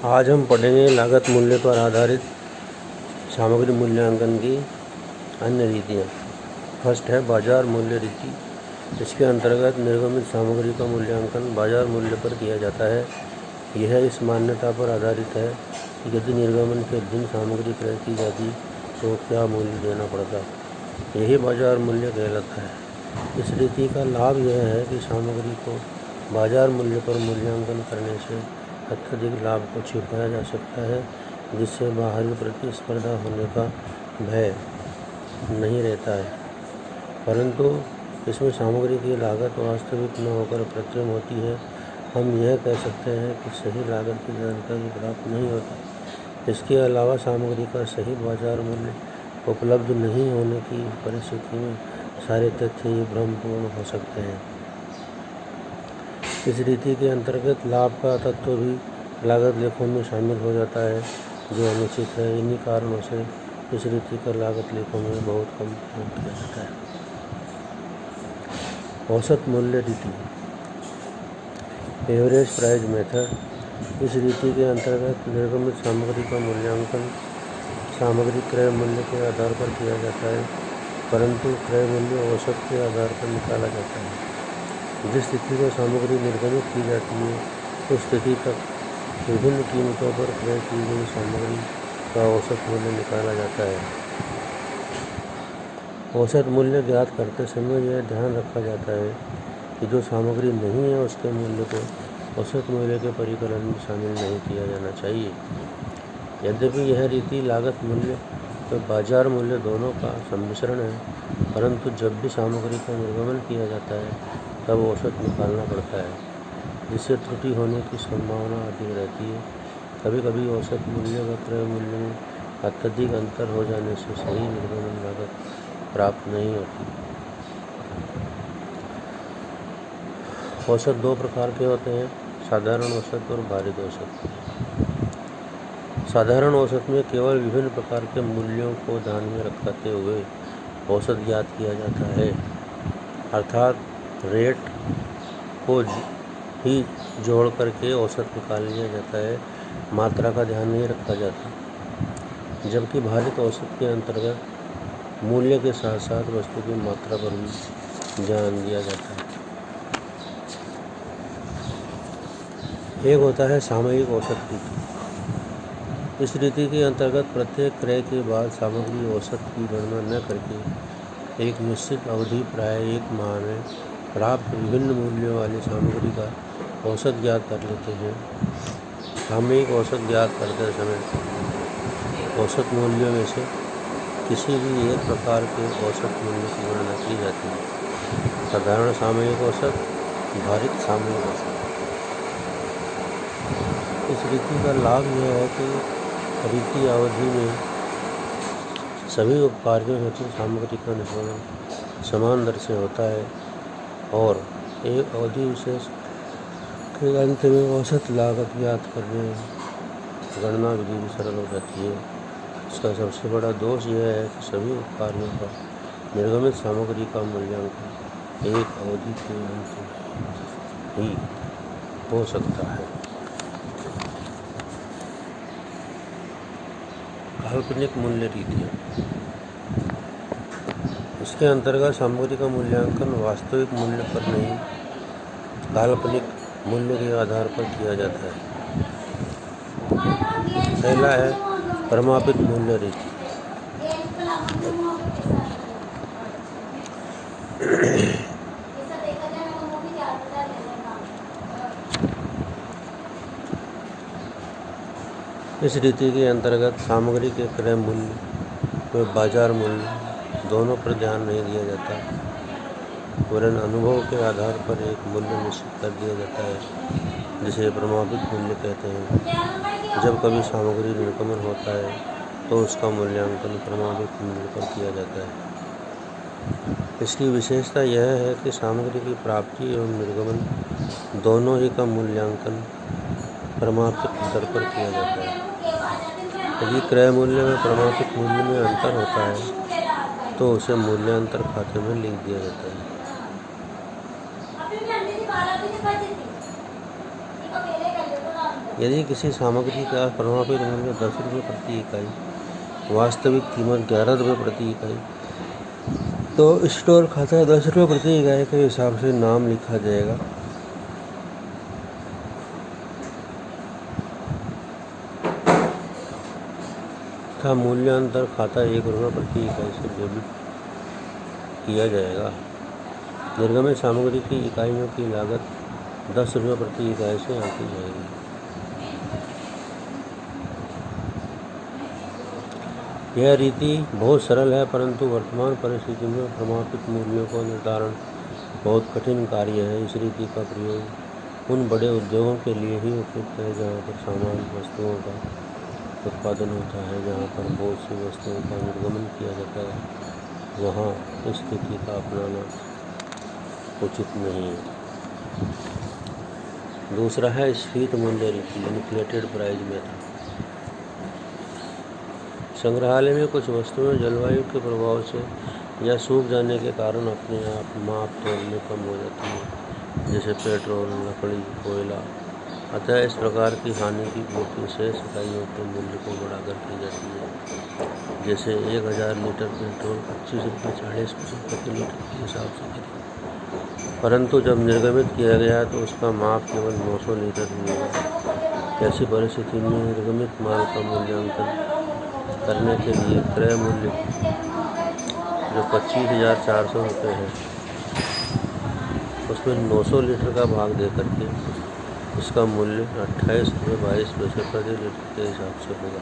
आज हम पढ़ेंगे लागत मूल्य पर आधारित सामग्री मूल्यांकन की अन्य रीतियाँ। फर्स्ट है बाजार मूल्य रीति। इसके अंतर्गत निर्गमित सामग्री का मूल्यांकन बाजार मूल्य पर किया जाता है। यह इस मान्यता पर आधारित है कि यदि निर्गमन के दिन सामग्री क्रय की जाती तो क्या मूल्य देना पड़ता। यही बाजार मूल्य कहलाता है। इस रीति का लाभ यह है कि सामग्री को बाजार मूल्य पर मूल्यांकन करने से अत्यधिक लाभ को छिपाया जा सकता है, जिससे बाहरी प्रतिस्पर्धा होने का भय नहीं रहता है। परंतु इसमें सामग्री की लागत वास्तविक न होकर कृत्रिम होती है। हम यह कह सकते हैं कि सही लागत की जानकारी प्राप्त नहीं होती। इसके अलावा सामग्री का सही बाजार मूल्य उपलब्ध नहीं होने की परिस्थिति में सारे तथ्य ही भ्रमपूर्ण हो सकते हैं। इस रीति के अंतर्गत लाभ का तत्व भी लागत लेखों में शामिल हो जाता है, जो अनुचित है। इन्हीं कारणों से इस रीति का लागत लेखों में बहुत कम प्रयोग किया जाता है। औसत मूल्य रीति, एवरेज प्राइस मेथड। इस रीति के अंतर्गत निर्गमित सामग्री का मूल्यांकन सामग्री क्रय मूल्य के आधार पर किया जाता है, परंतु क्रय मूल्य औसत के आधार पर निकाला जाता है। जिस स्थिति में सामग्री निर्गमित की जाती है उस स्थिति तक विभिन्न कीमतों पर क्रय की गई सामग्री का औसत मूल्य निकाला जाता है। औसत मूल्य ज्ञात करते समय यह ध्यान रखा जाता है कि जो सामग्री नहीं है उसके मूल्य को औसत मूल्य के परिकलन में शामिल नहीं किया जाना चाहिए। यद्यपि यह रीति लागत मूल्य तो बाजार मूल्य दोनों का सम्मिश्रण है, परंतु जब भी सामग्री का निर्गमन किया जाता है तब औसत निकालना पड़ता है, जिससे त्रुटि होने की संभावना अधिक रहती है। कभी कभी औसत मूल्य व क्रय मूल्य में अत्यधिक अंतर हो जाने से सही निर्गमन लागत प्राप्त नहीं होती। औसत दो प्रकार के होते हैं, साधारण औसत और भारित औसत। साधारण औसत में केवल विभिन्न प्रकार के मूल्यों को ध्यान में रखते हुए औसत ज्ञात किया जाता है, अर्थात रेट को ही जोड़ करके औसत निकाल लिया जाता है, मात्रा का ध्यान नहीं रखा जाता। जबकि भारित औसत के अंतर्गत मूल्य के साथ साथ वस्तु की मात्रा पर भी ध्यान दिया जाता है। एक होता है सामयिक औसत रीति। इस रीति के अंतर्गत प्रत्येक क्रय के बाद सामग्री औसत की गणना न करके एक निश्चित अवधि प्राय एक माह में प्राप्त विभिन्न मूल्यों वाली सामग्री का औसत ज्ञात कर लेते हैं। सामयिक औसत ज्ञात करते समय औसत मूल्यों में से किसी भी एक प्रकार के औसत मूल्य की गणना की जाती है, साधारण सामयिक औसत, भारित सामयिक औसत। इस रीति का लाभ यह है कि रीति अवधि में सभी उपकार्यों हेतु सामग्री का निर्गमन समान दर से होता है और एक अवधि विशेष के अंत में औसत लागत ज्ञात करने गणना विधि भी सरल हो जाती है। इसका सबसे बड़ा दोष यह है कि सभी उपकार्यों का निर्गमित सामग्री का मूल्यांकन एक अवधि के अंत में ही हो सकता है। काल्पनिक मूल्य रीतियाँ। इसके अंतर्गत सामग्री का मूल्यांकन वास्तविक मूल्य पर नहीं, काल्पनिक मूल्य के आधार पर किया जाता है। पहला है प्रमापित मूल्य रीति। इस रीति के अंतर्गत सामग्री के क्रय मूल्य व बाजार मूल्य दोनों पर ध्यान नहीं दिया जाता, वरन अनुभव के आधार पर एक मूल्य निश्चित कर दिया जाता है, जिसे प्रमापित मूल्य कहते हैं। जब कभी सामग्री निर्गमन होता है तो उसका मूल्यांकन प्रमापित मूल्य पर किया जाता है। इसकी विशेषता यह है कि सामग्री की प्राप्ति एवं निर्गमन दोनों ही का मूल्यांकन प्रमापित दर पर किया जाता है। यदि क्रय मूल्य में प्रमापित मूल्य में अंतर होता है तो उसे मूल्यांतर खाते में लिख दिया जाता है। यदि किसी सामग्री का प्रमाणित मूल्य 10 रुपये प्रति इकाई, वास्तविक कीमत 11 रुपये प्रति इकाई, तो स्टोर खाता 10 रुपये प्रति इकाई के हिसाब से नाम लिखा जाएगा। तथा मूल्यांतर खाता 1 रुपये प्रति इकाई से डेबिट किया जाएगा। निर्गमित सामग्री की इकाइयों की लागत 10 रुपये प्रति इकाई से आंकी जाएगी। यह रीति बहुत सरल है, परंतु वर्तमान परिस्थिति में प्रमाणित मूल्यों का निर्धारण बहुत कठिन कार्य है। इस रीति का प्रयोग उन बड़े उद्योगों के लिए ही उपयुक्त है जहाँ पर सामान्य वस्तुओं का उत्पादन होता है। जहाँ पर बहुत सी वस्तुओं का निर्गमन किया जाता है, वहाँ इस रीति का अपनाना उचित नहीं है। दूसरा है स्फीत मूल्य रीति, इन्फ्लेटेड प्राइस मेथड। संग्रहालय में कुछ वस्तुएं जलवायु के प्रभाव से या सूख जाने के कारण अपने आप माप तौल में कम हो जाती हैं, जैसे पेट्रोल, लकड़ी, कोयला। अतः इस प्रकार की हानि की पूर्ति शेष इकाइयों के मूल्य को बढ़ाकर की जाती है। जैसे 1000 लीटर पेट्रोल 25 रुपये 40 पैसे प्रति लीटर के हिसाब से खरीदा, परंतु जब निर्गमित किया गया तो उसका माप केवल 900 लीटर ही होगा। ऐसी परिस्थिति में निर्गमित माल का मूल्यांकन करने के लिए क्रय मूल्य जो 25,400 रुपये है, उसमें 900 लीटर का भाग दे करके उसका मूल्य 28 रुपये 22 पैसे प्रति लीटर के हिसाब से होगा।